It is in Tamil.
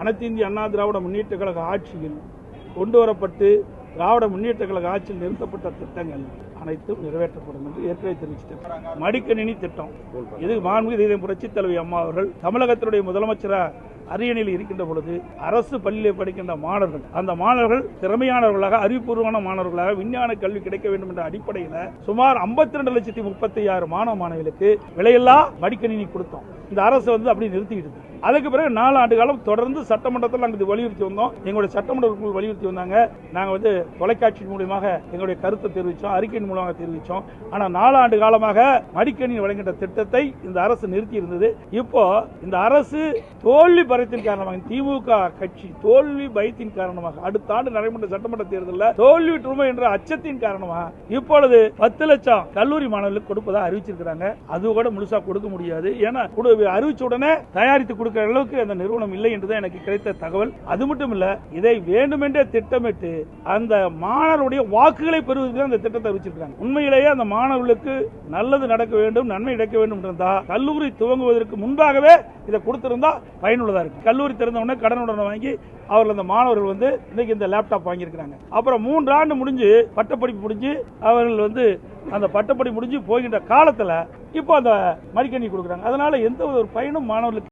அனைத்து இந்திய அண்ணா திராவிட முன்னேற்ற கழக ஆட்சியில் கொண்டு வரப்பட்டு திராவிட முன்னேற்ற கழக ஆட்சியில் நிறுத்தப்பட்ட திட்டங்கள் அனைத்தும் நிறைவேற்றப்படும் என்று ஏற்கனவே தெரிவிச்சிட்டார். மடிக்கணினி திட்டம் இது மாண்புமிகு புரட்சித் தலைவி அம்மா அவர்கள் தமிழகத்தினுடைய முதலமைச்சராக அரியணையில் இருக்கின்ற பொழுது அரசு பள்ளியில் படிக்கின்ற மாணவர்கள் அந்த மாணவர்கள் திறமையானவர்களாக அறிவுபூர்வமான மாணவர்களாக விஞ்ஞான கல்வி கிடைக்க வேண்டும் என்ற அடிப்படையில் சுமார் 52,36,000 மாணவ மாணவிகளுக்கு விலையில்லா மடிக்கணினி கொடுத்தோம். இந்த அரசு அப்படி நிறுத்திக்கிட்டு அதுக்கு பிறகு 4 ஆண்டு காலம் தொடர்ந்து சட்டமன்றத்தில் நாங்கள் வலியுறுத்தி வந்தோம். எங்களுடைய சட்டமன்ற வலியுறுத்தி வந்தாங்க. நாங்கள் தொலைக்காட்சி மூலமாக எங்களுடைய கருத்தை தெரிவித்தோம், அறிக்கையின் மூலமாக தெரிவித்தோம். ஆனால் 4 ஆண்டு காலமாக மடிக்கணினி வழங்குகின்ற திட்டத்தை இந்த அரசு நிறுத்தி இருந்தது. இப்போ இந்த அரசு தோல்வி பயத்தின் காரணமாக திமுக கட்சி தோல்வி பயத்தின் காரணமாக அடுத்த ஆண்டு நடைபெற்ற சட்டமன்ற தேர்தலில் தோல்விட்டுருமோ என்ற அச்சத்தின் காரணமாக இப்பொழுது 10 லட்சம் கல்லூரி மாணவர்களுக்கு கொடுப்பதாக அறிவிச்சிருக்கிறாங்க. அது கூட முழுசா கொடுக்க முடியாது. ஏன்னா அறிவிச்ச உடனே தயாரித்து கொடுக்கிற அளவுக்கு அந்த நிறுவனம் இல்லை என்றுதான் எனக்கு கிடைத்த தகவல். அது மட்டும் இல்ல, இதை வேண்டுமென்றே திட்டமிட்டு அந்த மாணவருடைய வாக்குகளை பெறுவதற்கு அந்த திட்டத்தை அறிவிச்சிருக்காங்க. உண்மையிலேயே அந்த மாணவர்களுக்கு நல்லது நடக்க வேண்டும், நன்மை நடக்க வேண்டும் என்றா கல்லூரி துவங்குவதற்கு முன்பாகவே இதை கொடுத்திருந்தா பயனுள்ளதா இருக்கு. கல்லூரி திறந்த உடனே கடனுடன் வாங்கி அவர்கள் அந்த மாணவர்கள் இன்னைக்கு இந்த லேப்டாப் வாங்கியிருக்கிறாங்க. அப்புறம் 3 ஆண்டு முடிஞ்சு பட்டப்படிப்பு முடிஞ்சு அவர்கள் அந்த பட்டப்படி முடிஞ்சு போகின்ற காலத்துல இப்போ அந்த மடிக்கணினி கொடுக்குறாங்க. அதனால எந்த ஒரு பயனும் மாணவர்களுக்கு